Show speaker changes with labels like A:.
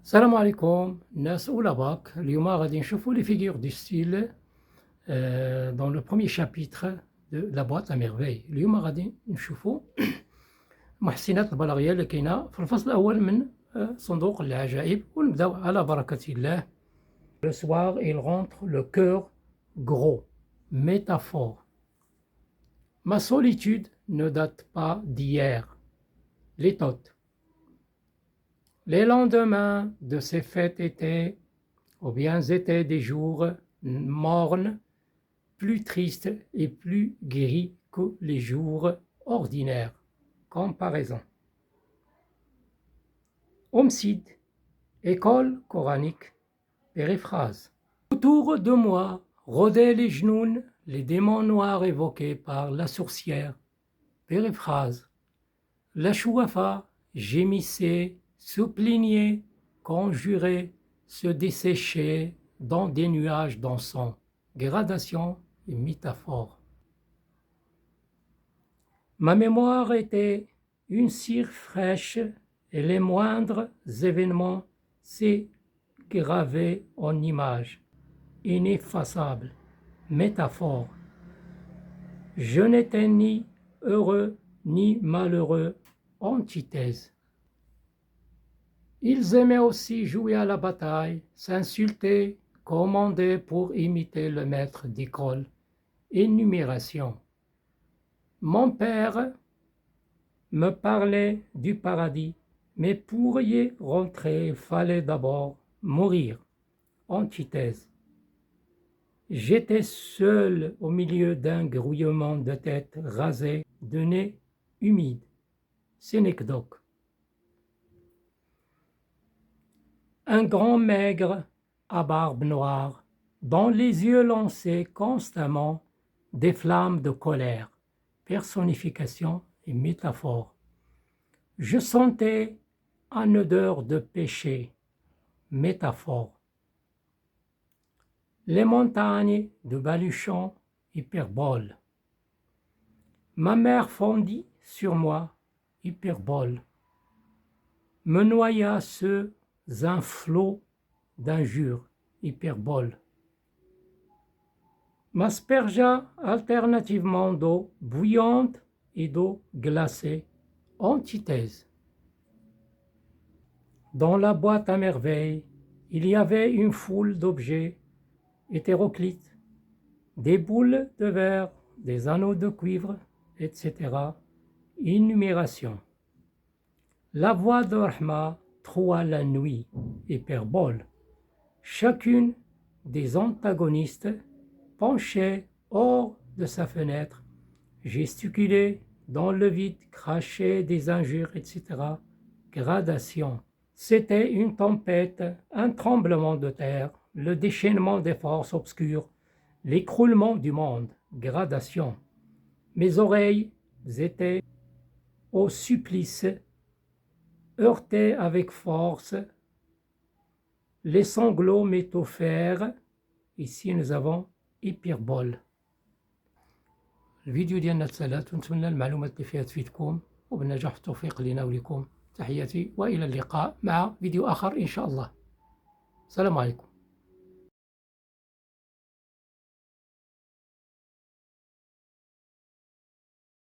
A: السلام عليكم الناس أولى باك. اليوم غادي نشوفوا les figures du style dans le premier chapitre de la boîte à merveilles. اليوم غادي نشوفوا محسنات البلاغية اللي كاينة في الفصل الأول من صندوق العجائب، ونبداو على بركة الله. Le soir il rentre le cœur gros. Métaphore. Ma solitude ne date pas d'hier. Litote. Les lendemains de ces fêtes étaient des jours mornes, plus tristes et plus gris que les jours ordinaires. Comparaison. Homcide, école coranique, périphrase. Autour de moi rôdaient les genoux, les démons noirs évoqués par la sourcière. Périphrase. La chouafa gémissait, se plaignait, conjurait, se desséchait dans des nuages dansants. Gradation et métaphore. Ma mémoire était une cire fraîche et les moindres événements s'y gravaient en images ineffaçables. Métaphore. Je n'étais ni heureux ni malheureux. Antithèse. Ils aimaient aussi jouer à la bataille, s'insulter, commander pour imiter le maître d'école. Énumération. Mon père me parlait du paradis, mais pour y rentrer, il fallait d'abord mourir. Antithèse. J'étais seul au milieu d'un grouillement de tête rasée, de nez humide. Synecdoque. Un grand maigre à barbe noire, dont les yeux lançaient constamment des flammes de colère. Personnification et métaphore. Je sentais une odeur de péché. Métaphore. Les montagnes de Baluchon, hyperbole. Ma mère fondit sur moi, hyperbole. Me noya sous un flot d'injures, hyperbole. M'aspergea alternativement d'eau bouillante et d'eau glacée, antithèse. Dans la boîte à merveilles, il y avait une foule d'objets hétéroclites, des boules de verre, des anneaux de cuivre, etc. Énumération. La voix de Rahma troua la nuit, hyperbole. Chacune des antagonistes penchait hors de sa fenêtre, gesticulait dans le vide, crachait des injures, etc. Gradation. C'était une tempête, un tremblement de terre, le déchaînement des forces obscures, l'écroulement du monde. Gradation. Mes oreilles étaient au supplice, heurtées avec force, les sanglots m'étouffèrent. Ici nous avons hyperbole. الفيديو ديالنا تسالات، ونتمنى المعلومات اللي فيها تفيدكم، وبالنجاح والتوفيق لنا ولكم. تحياتي والى اللقاء مع فيديو اخر ان شاء الله. السلام عليكم.